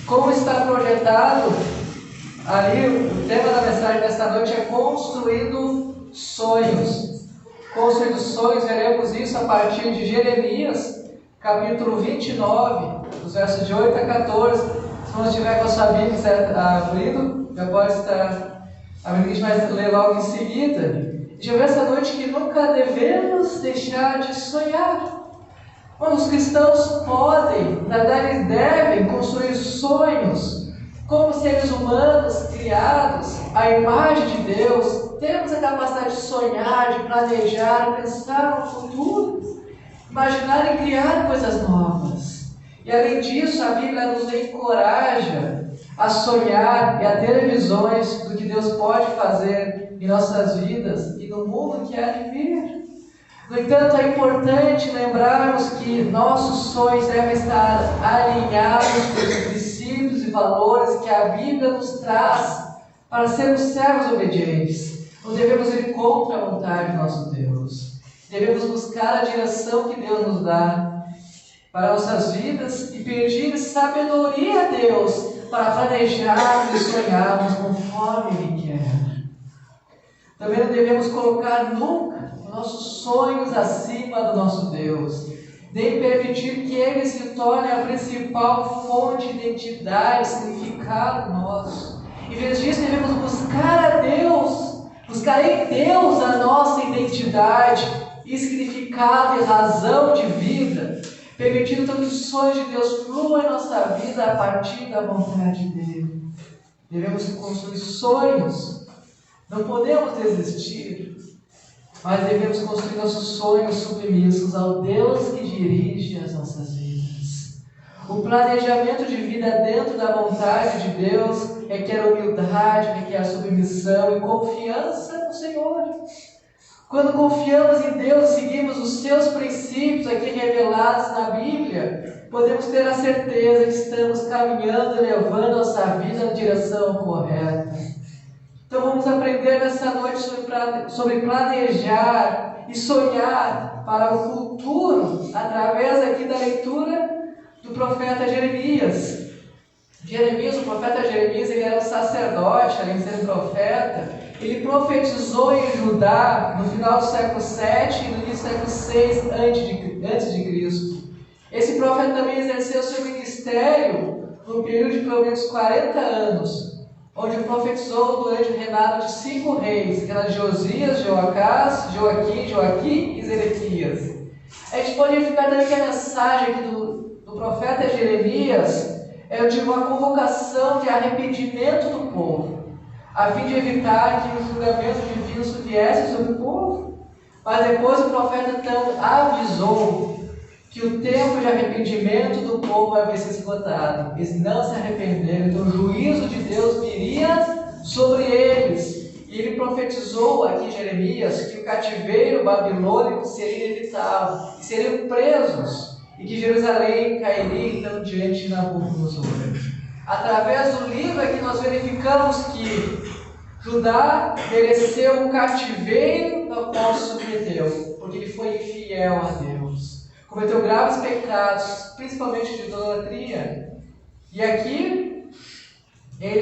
Como está projetado ali, o tema da mensagem desta noite é Construindo Sonhos. Construindo Sonhos, veremos isso a partir de Jeremias, capítulo 29, dos versos de 8 a 14. Se você estiver com a sua Bíblia abrindo, já pode estar abrindo, a gente vai ler logo em seguida. Já ver essa noite que nunca devemos deixar de sonhar. Os cristãos podem, na verdade devem construir sonhos como seres humanos criados à imagem de Deus. Temos a capacidade de sonhar, de planejar, pensar no futuro, imaginar e criar coisas novas. E além disso, a Bíblia nos encoraja a sonhar e a ter visões do que Deus pode fazer em nossas vidas e no mundo que há de vir. No entanto, é importante lembrarmos que nossos sonhos devem estar alinhados com os princípios e valores que a Bíblia nos traz para sermos servos obedientes. Não devemos ir contra a vontade do nosso Deus. Devemos buscar a direção que Deus nos dá para nossas vidas e pedir sabedoria a Deus para planejarmos e sonharmos conforme Ele quer. Também não devemos colocar nunca nossos sonhos acima do nosso Deus, nem permitir que Ele se torne a principal fonte de identidade e significado nosso. Em vez disso, devemos buscar a Deus, buscar em Deus a nossa identidade e significado e razão de vida, permitindo então que os sonhos de Deus fluam em nossa vida a partir da vontade dEle. Devemos construir sonhos, não podemos desistir, mas devemos construir nossos sonhos submissos ao Deus que dirige as nossas vidas. O planejamento de vida dentro da vontade de Deus requer humildade, requer submissão e confiança no Senhor. Quando confiamos em Deus e seguimos os seus princípios aqui revelados na Bíblia, podemos ter a certeza que estamos caminhando e levando nossa vida na direção correta. Então vamos aprender nessa noite sobre planejar e sonhar para o futuro, através aqui da leitura do profeta Jeremias. O profeta Jeremias, ele era um sacerdote, além de ser um profeta. Ele profetizou em Judá no final do século 7 e no início do século 6 antes de Cristo. Esse profeta também exerceu seu ministério no período de pelo menos 40 anos, onde profetizou durante o reinado de 5 reis, que eram Josias, Joacás, Joaquim e Zedequias. A gente pode verificar também que a mensagem aqui do profeta Jeremias é de uma convocação de arrependimento do povo, a fim de evitar que os julgamentos divinos viessem sobre o povo. Mas depois o profeta então avisou que o tempo de arrependimento do povo havia se esgotado. Eles não se arrependeram, então o juízo de Deus viria sobre eles. E ele profetizou aqui em Jeremias que o cativeiro babilônico seria inevitável, que seriam presos, e que Jerusalém cairia então diante de Nabucodonosor. Através do livro aqui nós verificamos que Judá mereceu o cativeiro ao qual se submeteu, porque ele foi infiel a Deus. Cometeu graves pecados, principalmente de idolatria. E aqui,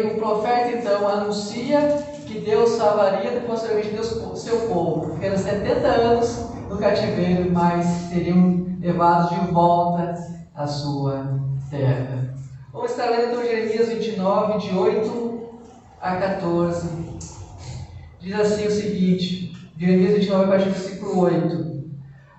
o profeta então anuncia que Deus salvaria posteriormente o seu povo. Ficaram 70 anos no cativeiro, mas seriam levados de volta à sua terra. Vamos estar lendo então Jeremias 29, de 8 a 14. Diz assim o seguinte, Jeremias 29, a partir do versículo 8.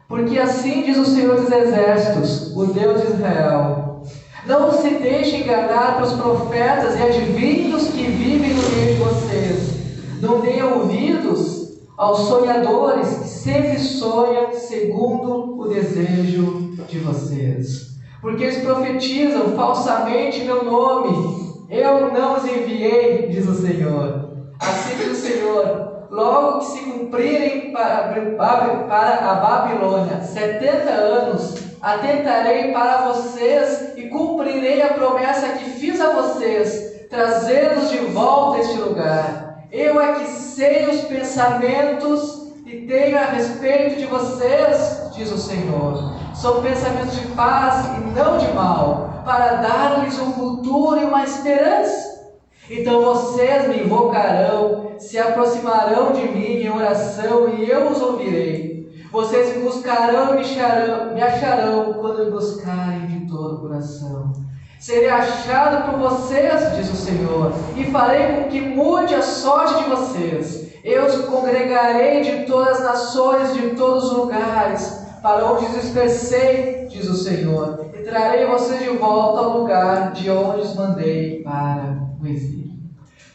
Porque assim diz o Senhor dos Exércitos, o Deus de Israel: não se deixe enganar pelos profetas e adivinhos que vivem no meio de vocês. Não deem ouvidos aos sonhadores que sempre sonham segundo o desejo de vocês. Porque eles profetizam falsamente em meu nome. Eu não os enviei, diz o Senhor. Assim diz o Senhor: logo que se cumprirem para a Babilônia 70 anos, atentarei para vocês e cumprirei a promessa que fiz a vocês, trazê-los de volta a este lugar. Eu é que sei os pensamentos e tenho a respeito de vocês, diz o Senhor, São pensamentos de paz e não de mal, para dar-lhes um futuro e uma esperança. Então vocês me invocarão, se aproximarão de mim em oração e eu os ouvirei. Vocês me buscarão e me acharão quando me buscarem de todo o coração. Serei achado por vocês, diz o Senhor, e farei com que mude a sorte de vocês. Eu os congregarei de todas as nações, de todos os lugares, para onde os dispersei, diz o Senhor, e trarei vocês de volta ao lugar de onde os mandei para o exílio.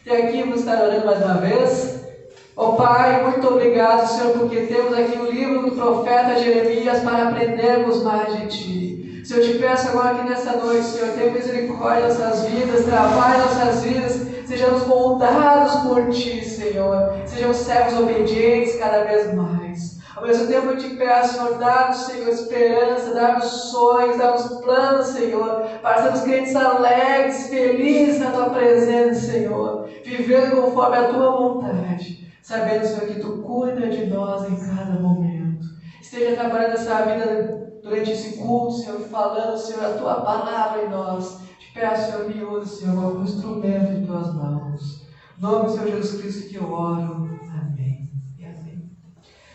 Até aqui vamos estar orando mais uma vez. Ó Pai, muito obrigado, Senhor, porque temos aqui o livro do profeta Jeremias para aprendermos mais de Ti. Senhor, eu te peço agora que nessa noite, Senhor, tenha misericórdia das nossas vidas, trabalhe nossas vidas, sejamos moldados por Ti, Senhor, sejamos servos obedientes cada vez mais. Ao mesmo tempo eu te peço, Senhor, dá-nos, Senhor, esperança, dá-nos sonhos, dá-nos planos, Senhor, para sermos crentes alegres, felizes na Tua presença, Senhor, vivendo conforme a Tua vontade, sabendo, Senhor, que Tu cuida de nós em cada momento. Esteja trabalhando essa vida durante esse culto, Senhor, falando, Senhor, a Tua palavra em nós. Te peço, Senhor, me use, Senhor, como instrumento em Tuas mãos. Em nome do Senhor Jesus Cristo que eu oro. Amém e amém.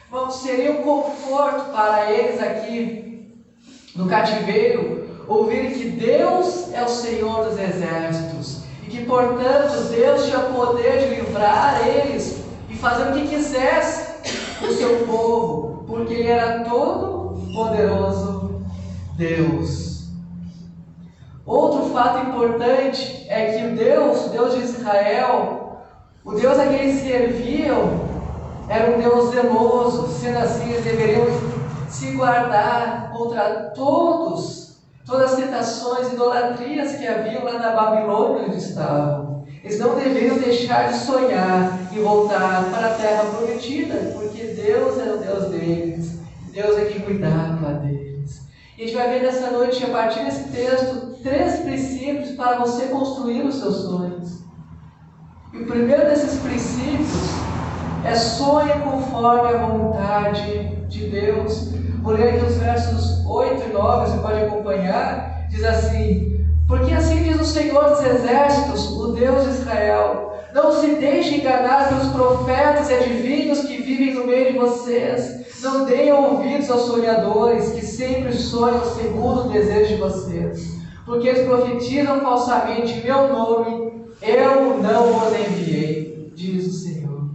Vamos, seria um conforto para eles aqui no cativeiro ouvir que Deus é o Senhor dos exércitos e que, portanto, Deus tinha poder de livrar eles e fazer o que quisesse com o seu povo, porque Ele era todo poderoso Deus. Outro fato importante é que o Deus de Israel, o Deus a quem eles serviam, era um Deus zeloso. Sendo assim, eles deveriam se guardar contra todas as tentações e idolatrias que haviam lá na Babilônia onde estavam. Eles não deveriam deixar de sonhar e voltar para a terra prometida, porque Deus era o Deus deles, Deus é que cuidava deles. E a gente vai ver nessa noite, a partir desse texto, 3 princípios para você construir os seus sonhos. E o primeiro desses princípios é sonhe conforme a vontade de Deus. Vou ler aqui os versos 8 e 9, você pode acompanhar. Diz assim: porque assim diz o Senhor dos Exércitos, o Deus de Israel: não se deixe enganar pelos profetas e adivinhos que vivem no meio de vocês. Não deem ouvidos aos sonhadores que sempre sonham segundo o desejo de vocês, porque eles profetizam falsamente em meu nome. Eu não os enviei, diz o Senhor.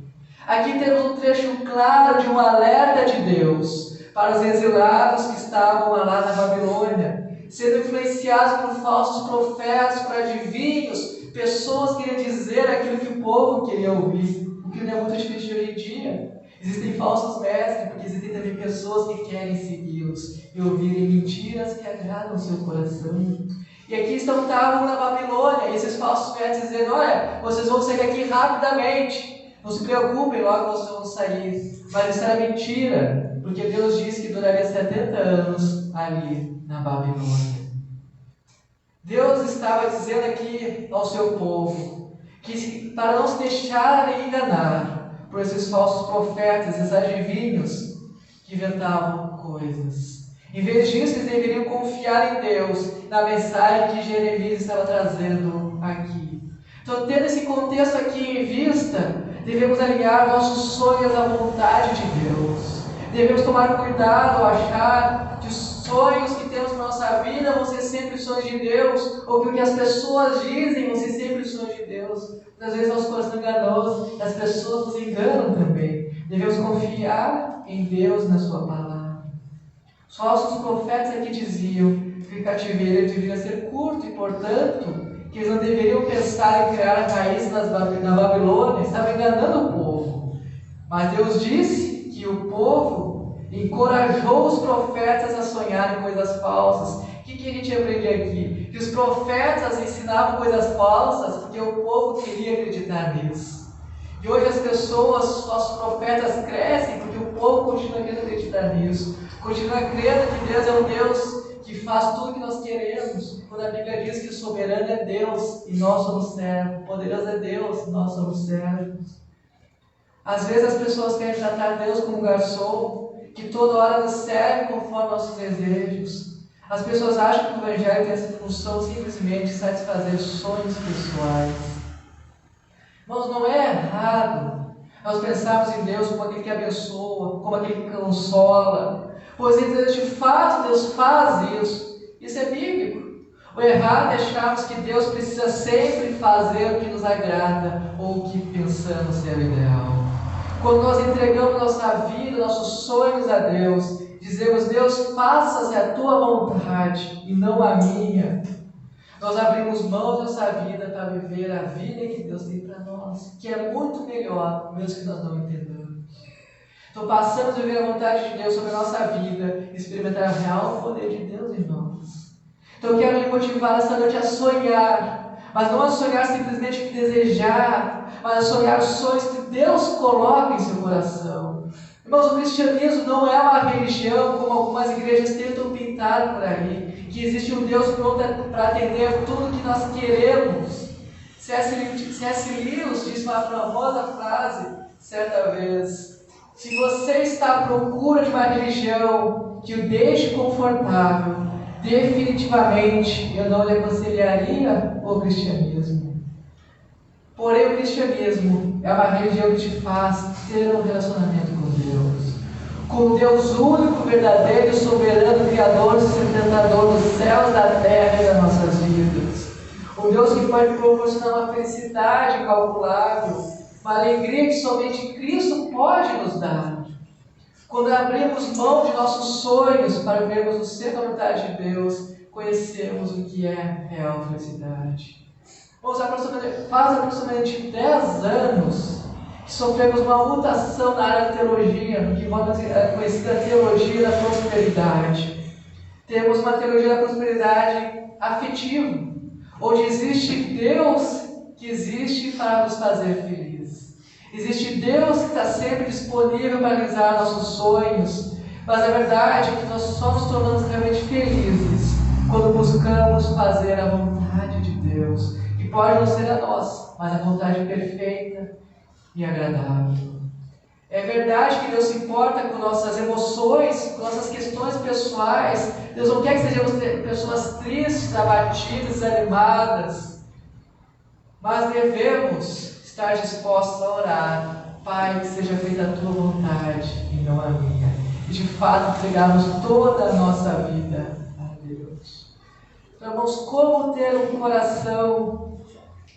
Aqui temos um trecho claro de um alerta de Deus para os exilados que estavam lá na Babilônia, sendo influenciados por falsos profetas, por adivinhos, pessoas que queriam dizer aquilo que o povo queria ouvir, o que não é muito difícil hoje em dia. Existem falsos mestres, porque existem também pessoas que querem segui-los e ouvirem mentiras que agradam o seu coração. E aqui estavam na Babilônia, e esses falsos mestres dizendo: olha, vocês vão sair daqui rapidamente, não se preocupem, logo vocês vão sair. Mas isso era mentira, porque Deus disse que duraria 70 anos ali na Babilônia. Deus estava dizendo aqui ao seu povo que para não se deixarem enganar por esses falsos profetas, esses adivinhos que inventavam coisas. Em vez disso, eles deveriam confiar em Deus, na mensagem que Jeremias estava trazendo aqui. Então, tendo esse contexto aqui em vista, devemos alinhar nossos sonhos à vontade de Deus. Devemos tomar cuidado ao achar que os sonhos que temos na nossa vida vão ser sempre sonhos de Deus, ou que o que as pessoas dizem vão ser sempre sonhos de Deus. Às vezes nosso coração é enganoso, e as pessoas nos enganam também. Devemos confiar em Deus, na sua palavra. Os falsos profetas aqui diziam que o cativeiro deveria ser curto e, portanto, que eles não deveriam pensar em criar raízes na Babilônia. Estavam enganando o povo. Mas Deus disse que o povo encorajou os profetas a sonharem coisas falsas. O que a gente aprende aqui? Que os profetas ensinavam coisas falsas porque o povo queria acreditar nisso. E hoje as pessoas, os falsos profetas crescem porque o povo continua querendo acreditar nisso. Continua crendo que Deus é um Deus que faz tudo o que nós queremos. Quando a Bíblia diz que o soberano é Deus e nós somos servos, o poderoso é Deus e nós somos servos. Às vezes as pessoas querem tratar Deus como garçom, que toda hora nos serve conforme nossos desejos. As pessoas acham que o Evangelho tem essa função simplesmente de satisfazer sonhos pessoais. Mas não é errado nós pensarmos em Deus como aquele que abençoa, como aquele que consola, pois de fato Deus faz isso. Isso é bíblico. O errado é acharmos que Deus precisa sempre fazer o que nos agrada ou o que pensamos ser o ideal. Quando nós entregamos nossa vida, nossos sonhos a Deus, dizemos: Deus, faça-se a tua vontade e não a minha. Nós abrimos mão da nossa vida para viver a vida que Deus tem para nós, que é muito melhor, mesmo que nós não entendamos. Então passamos a viver a vontade de Deus sobre a nossa vida e experimentar o real poder de Deus em nós. Então eu quero lhe motivar essa noite a sonhar, mas não a sonhar simplesmente o que desejar, mas a sonhar os sonhos que Deus coloca em seu coração. Irmãos, o cristianismo não é uma religião como algumas igrejas tentam pintar por aí, que existe um Deus pronto para atender tudo que nós queremos. C.S. Lewis disse uma famosa frase certa vez: se você está à procura de uma religião que o deixe confortável, definitivamente eu não lhe aconselharia o cristianismo. Porém, o cristianismo é uma religião que te faz ter um relacionamento com Deus, com Deus único, verdadeiro, soberano, criador e sustentador dos céus, da terra e das nossas vidas. Um Deus que pode proporcionar uma felicidade incalculável, uma alegria que somente Cristo pode nos dar. Quando abrimos mão de nossos sonhos para vermos no centro da vontade de Deus, conhecemos o que é real felicidade. Faz aproximadamente 10 anos que sofremos uma mutação na área da teologia, no que vamos conhecer a teologia da prosperidade. Temos uma teologia da prosperidade afetiva, onde existe Deus que existe para nos fazer felizes. Existe Deus que está sempre disponível para realizar nossos sonhos, mas a verdade é que nós só nos tornamos realmente felizes quando buscamos fazer a vontade de Deus, que pode não ser a nossa, mas a vontade perfeita e agradável. É verdade que Deus se importa com nossas emoções, com nossas questões pessoais. Deus não quer que sejamos pessoas tristes, abatidas, desanimadas, mas devemos estar dispostos a orar: Pai, que seja feita a tua vontade e não a minha. E de fato entregarmos toda a nossa vida a Deus. Então, irmãos, como ter um coração,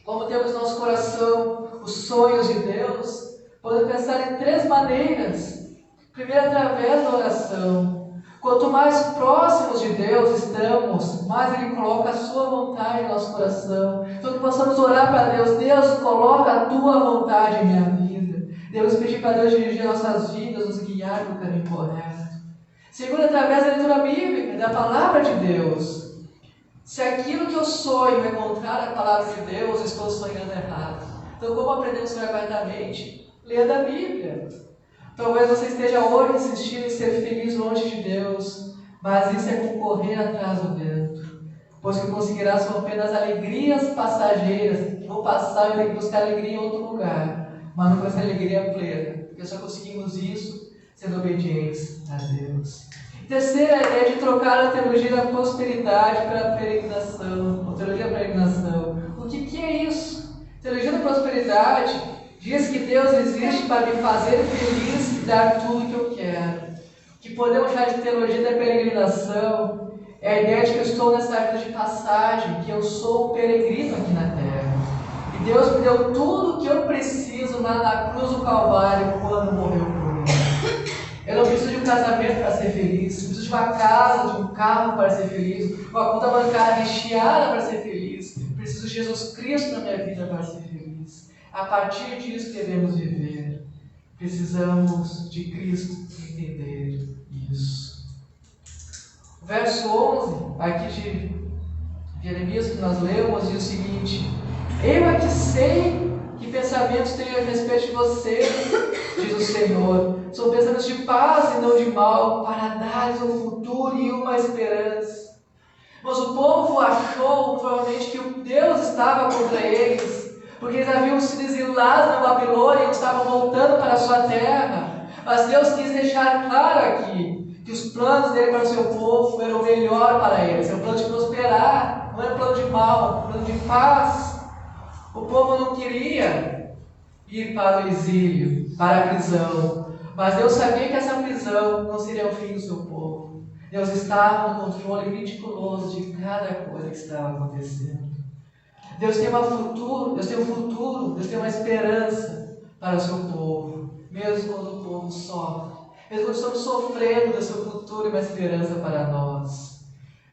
como temos no nosso coração os sonhos de Deus? Podemos pensar em 3 maneiras. Primeiro, através da oração. Quanto mais próximos de Deus estamos, mais Ele coloca a sua vontade em nosso coração. Então que possamos orar para Deus: Deus, coloca a tua vontade em minha vida. Devemos pedir para Deus dirigir nossas vidas, nos guiar no caminho correto. Segundo, através da leitura bíblica, da palavra de Deus. Se aquilo que eu sonho é contrário à palavra de Deus, eu estou sonhando errado. Então, como aprendemos a sonhar corretamente? Lendo a Bíblia. Talvez você esteja hoje insistindo em ser feliz longe de Deus, mas isso é concorrer atrás do vento, pois que conseguirás são apenas alegrias passageiras, que vão passar e tem que buscar alegria em outro lugar, mas não com essa alegria plena, porque só conseguimos isso sendo obedientes a Deus. Terceira, a ideia de trocar a teologia da prosperidade pela peregrinação, a teologia da peregrinação. O que é isso? A teologia da prosperidade diz que Deus existe para me fazer feliz e dar tudo que eu quero. O que podemos chamar de teologia da peregrinação é a ideia de que eu estou nessa vida de passagem, que eu sou um peregrino aqui na terra. E Deus me deu tudo o que eu preciso lá na cruz do Calvário quando morreu por mim. Eu não preciso de um casamento para ser feliz, eu preciso de uma casa, de um carro para ser feliz, uma conta bancária recheada para ser feliz. Preciso de Jesus Cristo na minha vida para ser feliz. A partir disso devemos viver. Precisamos de Cristo entender isso. O verso 11, aqui de Jeremias, que nós lemos, diz o seguinte: eu é que sei que pensamentos tenho a respeito de você, diz o Senhor. São pensamentos de paz e não de mal, para dar-lhes um futuro e uma esperança. Mas o povo achou provavelmente que o Deus estava contra eles, porque eles haviam sido exilados na Babilônia e estavam voltando para a sua terra. Mas Deus quis deixar claro aqui que os planos dele para o seu povo eram o melhor para eles. Era um plano de prosperar, não era um plano de mal, um plano de paz. O povo não queria ir para o exílio, para a prisão. Mas Deus sabia que essa prisão não seria o fim do seu povo. Deus estava no controle meticuloso de cada coisa que estava acontecendo. Deus tem um futuro, Deus tem uma esperança para o seu povo, mesmo quando o povo sofre. Mesmo quando estamos sofrendo, Deus tem um futuro e uma esperança para nós.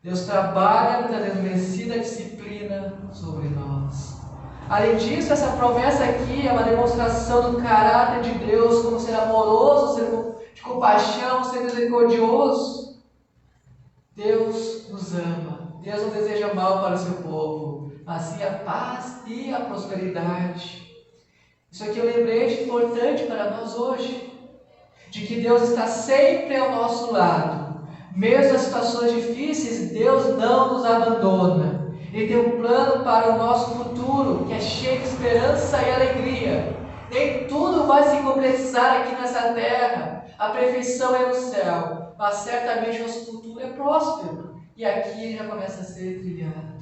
Deus trabalha trazendo vencida disciplina sobre nós. Além disso, essa promessa aqui é uma demonstração do caráter de Deus como ser amoroso, ser de compaixão, ser misericordioso. Deus nos ama. Deus não deseja mal para o seu povo, mas sim a paz e a prosperidade. Isso aqui é um lembrete importante para nós hoje, de que Deus está sempre ao nosso lado. Mesmo nas situações difíceis, Deus não nos abandona. Ele tem um plano para o nosso futuro, que é cheio de esperança e alegria. Nem tudo vai se concretizar aqui nessa terra. A perfeição é no céu, mas certamente o nosso futuro é próspero. E aqui já começa a ser trilhado.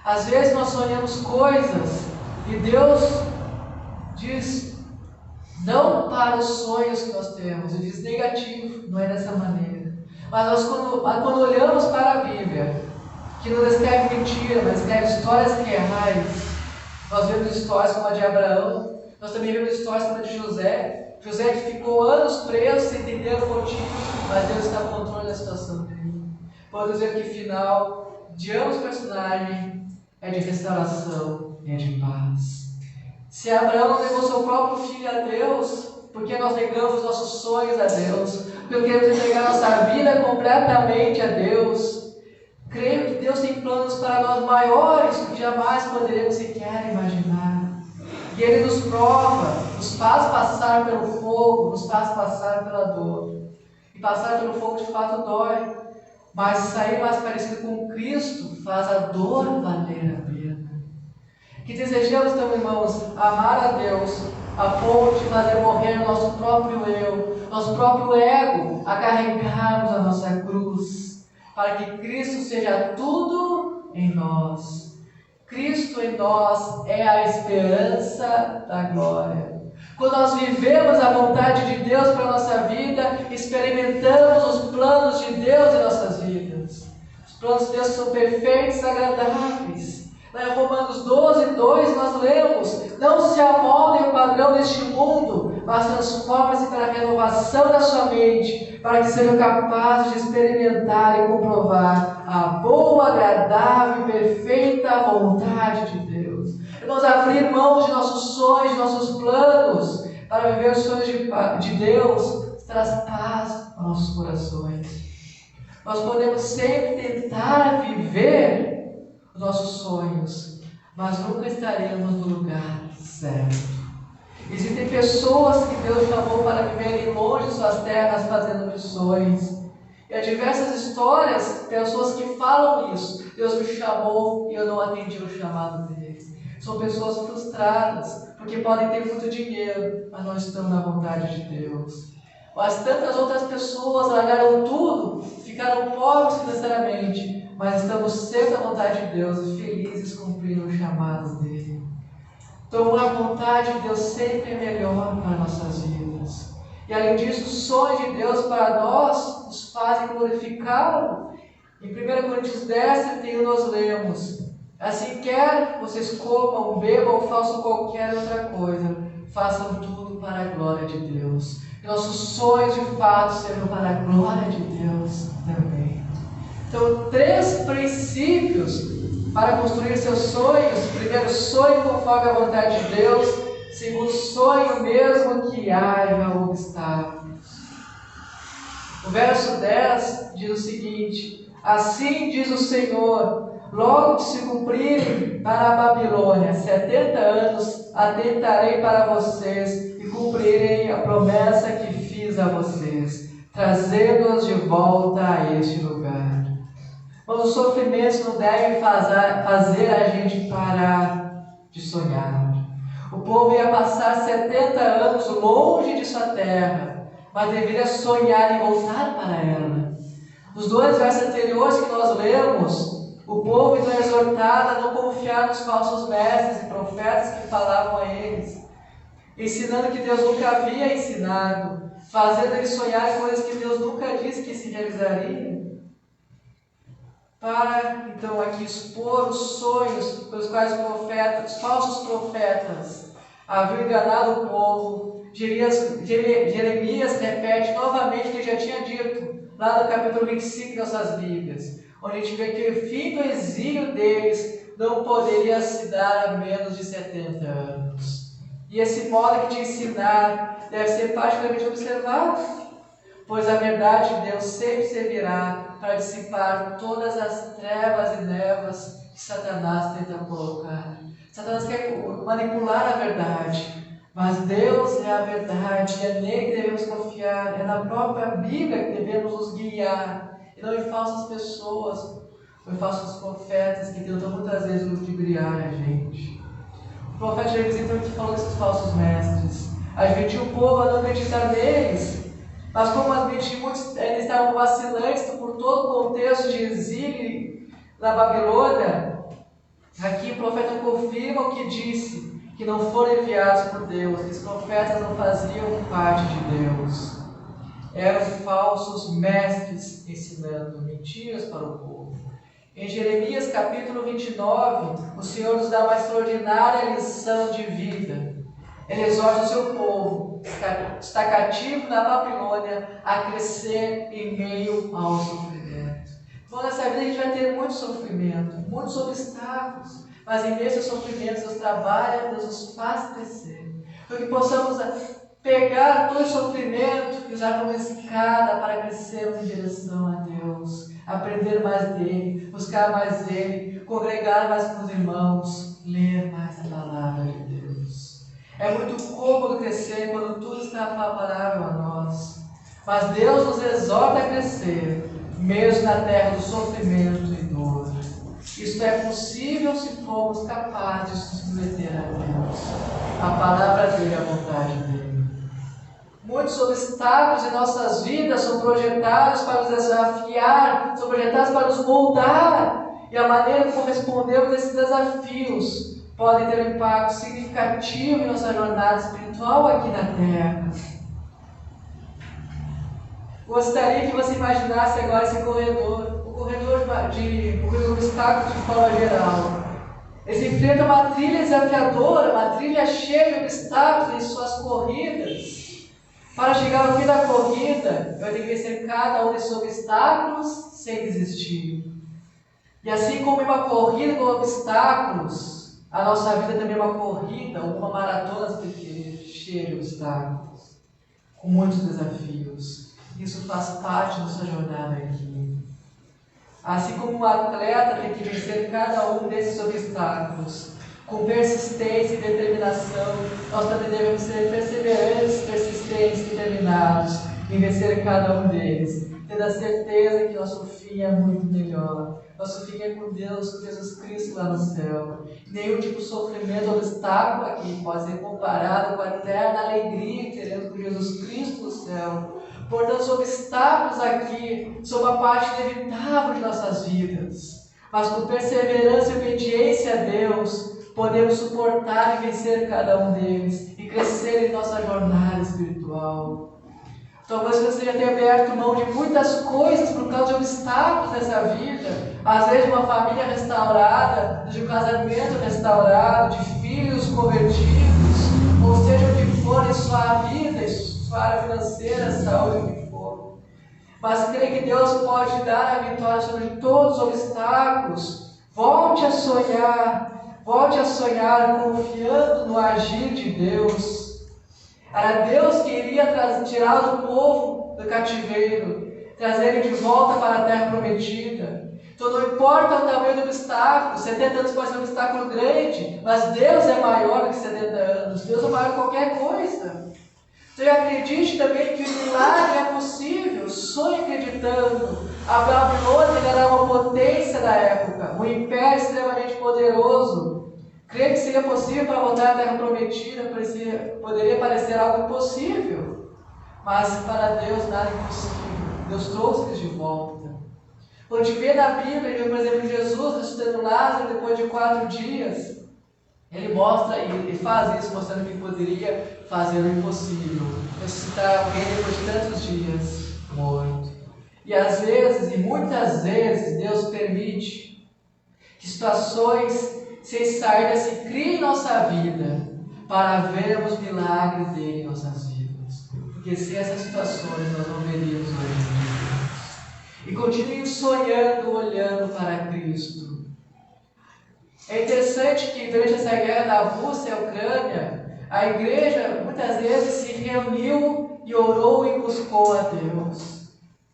Às vezes nós sonhamos coisas e Deus diz não para os sonhos que nós temos. Ele diz negativo, não é dessa maneira. Mas nós quando olhamos para a Bíblia, que não escreve mentira, mas escreve histórias reais. Nós vemos histórias como a de Abraão, nós também vemos histórias como a de José. José que ficou anos preso sem entender o motivo, mas Deus está no controle da situação dele. Podemos dizer que o final de ambos os personagens é de restauração e é de paz. Se Abraão não negou seu próprio filho a Deus, porque nós negamos nossos sonhos a Deus, porque queremos entregar nossa vida completamente a Deus, creio que Deus tem planos para nós maiores do que jamais poderemos sequer imaginar. E Ele nos prova, nos faz passar pelo fogo, nos faz passar pela dor. E passar pelo fogo de fato dói, mas sair mais parecido com Cristo faz a dor valer a pena. Que desejamos então, irmãos, amar a Deus a ponto de fazer morrer o nosso próprio eu, nosso próprio ego, a carregarmos a nossa cruz, para que Cristo seja tudo em nós. Cristo em nós é a esperança da glória. Quando nós vivemos a vontade de Deus para a nossa vida, experimentamos os planos de Deus em nossas vidas. Os planos de Deus são perfeitos e agradáveis. Lá em Romanos 12:2 nós lemos: não se amoldem ao padrão deste mundo, mas transformem-se pela renovação da sua mente, para que sejam capazes de experimentar e comprovar a boa, agradável e perfeita vontade de Deus. Irmãos, abrir mão de nossos sonhos, de nossos planos, para viver os sonhos de Deus, traz paz aos nossos corações. Nós podemos sempre tentar viver os nossos sonhos, mas nunca estaremos no lugar certo. Existem pessoas que Deus chamou para viverem longe de suas terras fazendo missões. E há diversas histórias, pessoas que falam isso. Deus me chamou e eu não atendi o chamado dele. São pessoas frustradas, porque podem ter muito dinheiro, mas não estão na vontade de Deus. Mas tantas outras pessoas largaram tudo, ficaram pobres financeiramente, mas estamos sempre na vontade de Deus e felizes cumprindo os chamados dele. Então a vontade de Deus sempre é melhor para nossas vidas. E além disso, os sonhos de Deus para nós nos fazem glorificá-lo. Em 1 Coríntios 10:31 nós lemos: assim quer vocês comam, bebam ou façam qualquer outra coisa, façam tudo para a glória de Deus. E nossos sonhos de fato sejam para a glória de Deus também. Então, 3 princípios para construir seus sonhos. Primeiro, sonhe conforme a vontade de Deus. Segundo, sonhe mesmo que haja obstáculos. O verso 10 diz o seguinte: assim diz o Senhor, logo que se cumprirem para a Babilônia 70 anos, atentarei para vocês e cumprirei a promessa que fiz a vocês, trazendo-os de volta a este lugar. Mas os sofrimentos não devem fazer a gente parar de sonhar. O povo ia passar 70 anos longe de sua terra, mas deveria sonhar em voltar para ela. Nos 2 versos anteriores que nós lemos, o povo então é exortado a não confiar nos falsos mestres e profetas que falavam a eles, ensinando que Deus nunca havia ensinado, fazendo eles sonhar coisas que Deus nunca disse que se realizariam. Para então aqui expor os sonhos pelos quais os falsos profetas haviam enganado o povo. Jeremias repete novamente o que já tinha dito lá no capítulo 25 de nossas Bíblias, onde a gente vê que o fim do exílio deles não poderia se dar a menos de 70 anos. E esse modo de ensinar deve ser particularmente observado, pois a verdade de Deus sempre servirá para dissipar todas as trevas e névoas que Satanás tenta colocar. Satanás quer manipular a verdade, mas Deus é a verdade, e é nele que devemos confiar, é na própria Bíblia que devemos nos guiar, e não em falsas pessoas, ou em falsos profetas que tentam muitas vezes ludibriar a gente. O profeta Jeremias então que falou desses falsos mestres, advertiu o povo a não acreditar neles, mas como as mentes de muitos ainda estavam vacilantes por todo o contexto de exílio na Babilônia, aqui o profeta confirma o que disse, que não foram enviados por Deus, que os profetas não faziam parte de Deus. Eram falsos mestres ensinando mentiras para o povo. Em Jeremias capítulo 29, o Senhor nos dá uma extraordinária lição de vida. Ele exorta o seu povo, que está cativo na Babilônia, a crescer em meio ao sofrimento. Bom, nessa vida a gente vai ter muito sofrimento, muitos obstáculos, mas em meio aos sofrimentos Deus trabalha, Deus nos faz crescer. Para que possamos pegar todo o sofrimento e usar como escada para crescermos em direção a Deus, aprender mais dele, buscar mais dele, congregar mais com os irmãos, ler mais a palavra de Deus. É muito cômodo crescer quando tudo está favorável a nós, mas Deus nos exorta a crescer, mesmo na terra do sofrimento e dor. Isto é possível se formos capazes de nos submeter a Deus, a palavra dele, a vontade dele. Muitos obstáculos em nossas vidas são projetados para nos desafiar, são projetados para nos moldar, e a maneira como respondemos a esses desafios podem ter um impacto significativo em nossa jornada espiritual aqui na Terra. Gostaria que você imaginasse agora esse corredor, o corredor de obstáculos de forma geral. Ele enfrenta uma trilha desafiadora, uma trilha cheia de obstáculos em suas corridas. Para chegar ao fim da corrida, eu tenho que vencer cada um desses obstáculos sem desistir. E assim como em uma corrida com obstáculos, a nossa vida também é uma corrida, uma maratona cheia de obstáculos, com muitos desafios. Isso faz parte da nossa jornada aqui. Assim como um atleta tem que vencer cada um desses obstáculos, com persistência e determinação, nós também devemos ser perseverantes, persistentes e determinados em vencer cada um deles, tendo a certeza que nosso fim é muito melhor. Nosso fim é com Deus, com Jesus Cristo lá no céu. Nenhum tipo de sofrimento ou obstáculo aqui pode ser comparado com a eterna alegria que teremos com Jesus Cristo no céu. Portanto, os obstáculos aqui são uma parte inevitável de nossas vidas. Mas com perseverança e obediência a Deus, podemos suportar e vencer cada um deles e crescer em nossa jornada espiritual. Talvez você já tenha aberto mão de muitas coisas por causa de obstáculos nessa vida. Às vezes uma família restaurada, de um casamento restaurado, de filhos convertidos, ou seja, o que for em sua vida, em sua área financeira, saúde, o que for. Mas creia que Deus pode dar a vitória sobre todos os obstáculos. Volte a sonhar confiando no agir de Deus. Era Deus que iria tirar do povo do cativeiro, trazer ele de volta para a terra prometida. Então não importa o tamanho do obstáculo, 70 anos pode ser um obstáculo grande, mas Deus é maior do que 70 anos, Deus é maior que qualquer coisa. Então acredite também que o milagre é possível, sonhe acreditando. A Babilônia era uma potência da época, um império extremamente poderoso. Crer que seria possível para voltar à terra prometida poderia parecer algo impossível. Mas para Deus nada é impossível. Deus trouxe eles de volta. Quando a gente vê na Bíblia, por exemplo, Jesus ressuscitando Lázaro depois de 4 dias, ele mostra e faz isso, mostrando que poderia fazer o impossível, ressuscitar alguém depois de tantos dias morto. E às vezes, e muitas vezes, Deus permite que situações sem saída se criem em nossa vida para vermos milagres dele em nossas vidas. Porque sem essas situações nós não veríamos o reino de Deus. E continue sonhando, olhando para Cristo. É interessante que durante essa guerra da Rússia e Ucrânia, a igreja muitas vezes se reuniu e orou e buscou a Deus.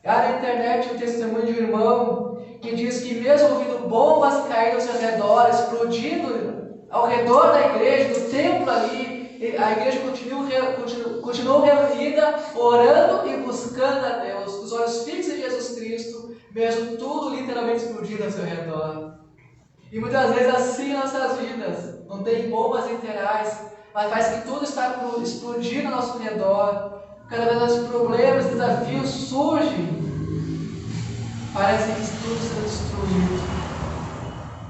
Há na internet um testemunho de um irmão que diz que mesmo ouvindo bombas caindo ao seu redor, explodindo ao redor da igreja, do templo ali, a igreja continuou reunida, orando e buscando a Deus, com os olhos fixos em Jesus Cristo, mesmo tudo literalmente explodindo ao seu redor. E muitas vezes assim em nossas vidas, não tem bombas literais, mas faz que tudo está explodindo ao nosso redor. Cada vez mais problemas, desafios surgem. Parece que tudo está destruído.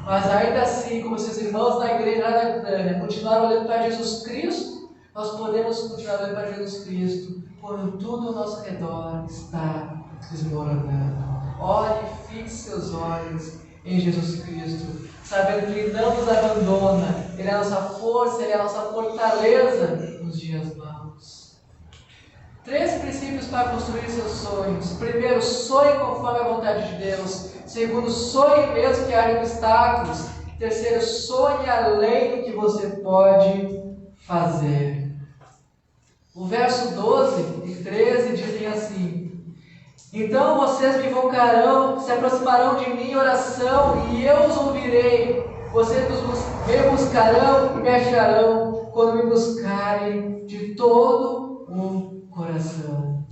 Mas ainda assim, como seus irmãos na igreja lá na Ucrânia continuaram olhando para Jesus Cristo, nós podemos continuar olhando para Jesus Cristo, quando tudo ao nosso redor está desmoronando. Ore e fixe seus olhos em Jesus Cristo, sabendo que Ele não nos abandona, Ele é a nossa força, Ele é a nossa fortaleza nos dias maus. 3 princípios para construir seus sonhos. Primeiro, sonhe conforme a vontade de Deus. Segundo, sonhe mesmo que haja obstáculos. Terceiro, sonhe além do que você pode fazer. O verso 12 e 13 dizem assim: então vocês me invocarão, se aproximarão de mim em oração, e eu os ouvirei. Vocês me buscarão e me acharão, quando me buscarem de todo o coração.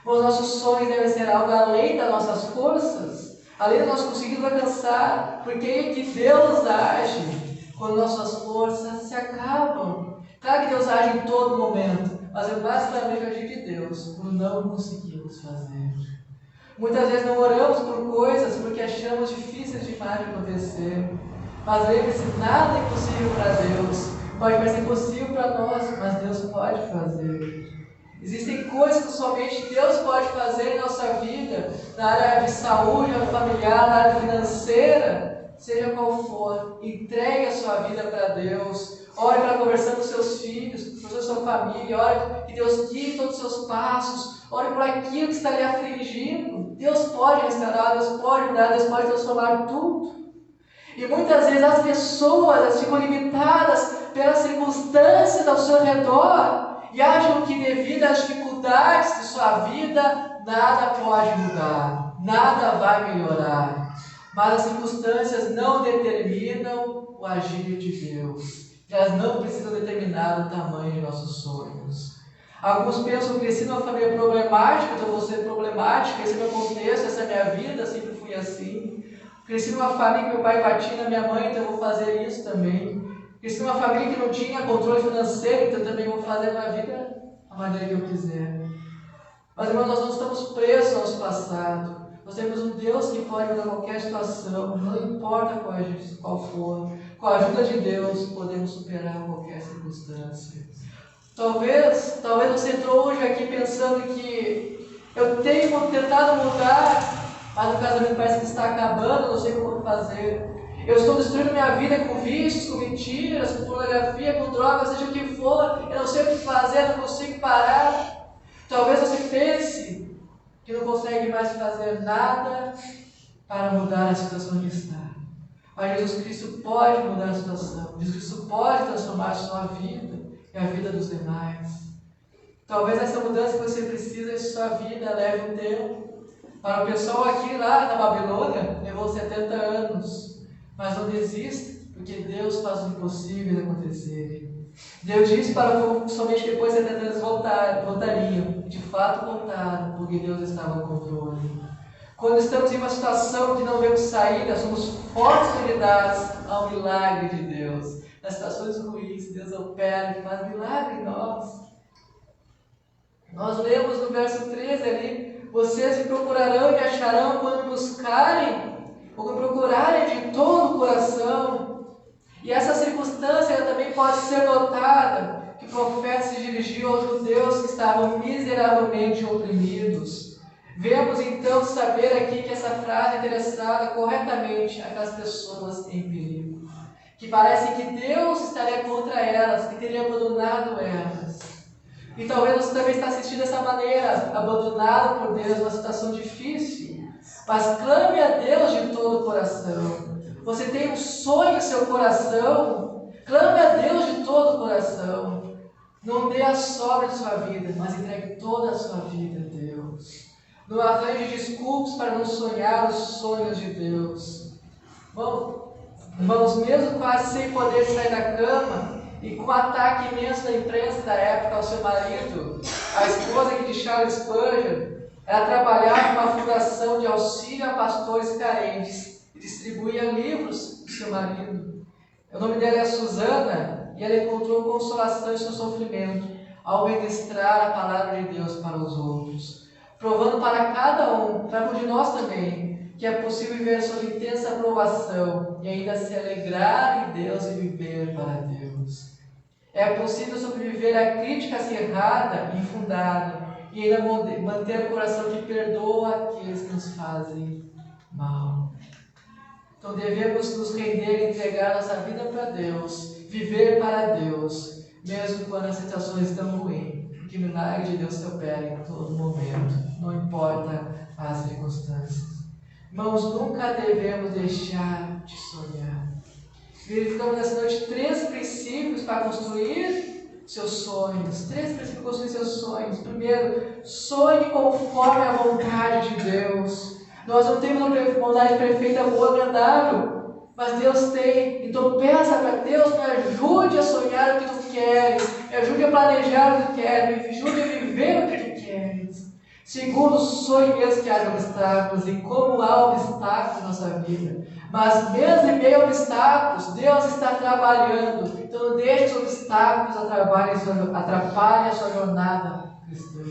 Os nossos sonhos devem ser algo além das nossas forças, além de nós conseguirmos alcançar, porque é que Deus age quando nossas forças se acabam. Claro que Deus age em todo momento, mas é basicamente agir de Deus quando não conseguimos fazer. Muitas vezes não oramos por coisas porque achamos difíceis demais de acontecer. Mas lembre-se, nada é impossível para Deus. Pode parecer impossível para nós, mas Deus pode fazer. Existem coisas que somente Deus pode fazer em nossa vida, na área de saúde, na área familiar, na área financeira, seja qual for. Entregue a sua vida para Deus. Ore para a conversão dos seus filhos, da sua família. Ore que Deus guie todos os seus passos. Ore por aquilo que está lhe afligindo. Deus pode restaurar, Deus pode mudar, Deus pode transformar tudo. E muitas vezes as pessoas ficam limitadas pelas circunstâncias ao seu redor e acham que devido às dificuldades de sua vida, nada pode mudar, nada vai melhorar. Mas as circunstâncias não determinam o agir de Deus. Elas não precisam determinar o tamanho de nossos sonhos. Alguns pensam que cresci numa família problemática, então vou ser problemática, esse é meu contexto, essa é a minha vida, sempre fui assim. Cresci numa família que meu pai batia na minha mãe, então eu vou fazer isso também. Cresci numa família que não tinha controle financeiro, então eu também vou fazer na vida a maneira que eu quiser. Mas, irmãos, nós não estamos presos ao nosso passado. Nós temos um Deus que pode mudar qualquer situação, não importa qual for. Com a ajuda de Deus, podemos superar qualquer circunstância. Talvez você entrou hoje aqui pensando que eu tenho tentado mudar, mas o casamento parece que está acabando, não sei como fazer. Eu estou destruindo minha vida com vícios, com mentiras, com pornografia, com drogas, seja o que for, eu não sei o que fazer, não consigo parar. Talvez você pense que não consegue mais fazer nada para mudar a situação que está. Mas Jesus Cristo pode mudar a situação. Jesus Cristo pode transformar a sua vida e a vida dos demais. Talvez essa mudança que você precisa em sua vida leve um tempo. Para o pessoal aqui lá na Babilônia, levou 70 anos. Mas não desista, porque Deus faz o impossível acontecer. Deus disse para o povo que somente depois de 70 anos voltariam. E de fato voltaram, porque Deus estava no controle. Quando estamos em uma situação que não vemos saída, somos fortes candidatos ao milagre de Deus. Nas situações ruins, Deus opera e faz milagre em nós. Nós lemos no verso 13 ali: vocês me procurarão e me acharão quando me buscarem, ou me procurarem de todo o coração. E essa circunstância ela também pode ser notada, que o profeta se dirigiu aos judeus que estavam miseravelmente oprimidos. Vemos então saber aqui que essa frase é endereçada corretamente àquelas pessoas em perigo, que parece que Deus estaria contra elas, que teria abandonado elas. E talvez você também está assistindo dessa maneira, abandonado por Deus, uma situação difícil. Mas clame a Deus de todo o coração. Você tem um sonho em seu coração, clame a Deus de todo o coração. Não dê a sobra de sua vida, mas entregue toda a sua vida a Deus. Não arranje desculpas para não sonhar os sonhos de Deus. Irmãos, mesmo quase sem poder sair da cama, e com um ataque imenso da imprensa da época ao seu marido, a esposa aqui de Charles Spurgeon, ela trabalhava numa fundação de auxílio a pastores carentes e distribuía livros do seu marido. O nome dela é Susana, e ela encontrou consolação em seu sofrimento ao ministrar a palavra de Deus para os outros, provando para cada um, para de nós também, que é possível viver sob intensa aprovação e ainda se alegrar em Deus e viver para Deus. É possível sobreviver à crítica acirrada e infundada e ainda manter o coração que perdoa aqueles que nos fazem mal. Então devemos nos render e entregar nossa vida para Deus, viver para Deus, mesmo quando as situações estão ruins, porque o milagre de Deus se opera em todo momento, não importa as circunstâncias. Irmãos, nunca devemos deixar de sonhar. Verificamos nessa noite 3 princípios para construir seus sonhos. 3 princípios para construir seus sonhos. Primeiro, sonhe conforme a vontade de Deus. Nós não temos uma vontade perfeita, boa, agradável, mas Deus tem. Então peça para Deus, me ajude a sonhar o que Tu queres, me ajude a planejar o que Tu queres, me ajude a viver o que Tu queres. Segundo, sonhe mesmo que haja obstáculos, e como há obstáculos na nossa vida. Mas mesmo em meio a obstáculos, Deus está trabalhando. Então não deixe os obstáculos atrapalhem a sua jornada cristã.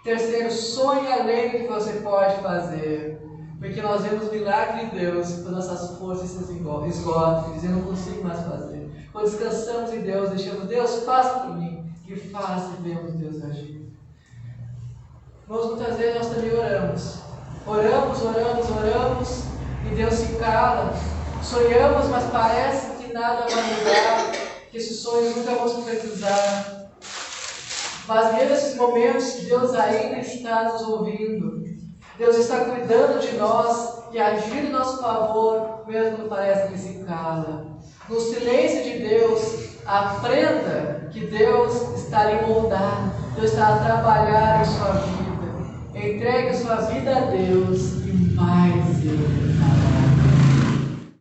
Terceiro, sonhe além do que você pode fazer. Porque nós vemos o milagre de Deus quando nossas forças se esgotam, dizendo não consigo mais fazer. Quando descansamos em Deus, deixamos Deus, faça por mim, e faça e vemos Deus agir. Irmãos, muitas vezes nós também oramos, e Deus se cala. Sonhamos, mas parece que nada vai mudar, que esses sonhos nunca vão se concretizar. Mas mesmo nesses momentos, Deus ainda está nos ouvindo. Deus está cuidando de nós e agindo em nosso favor, mesmo quando parece que Ele se cala. No silêncio de Deus, aprenda que Deus está lhe moldando, Deus está a trabalhar em sua vida. Entregue sua vida a Deus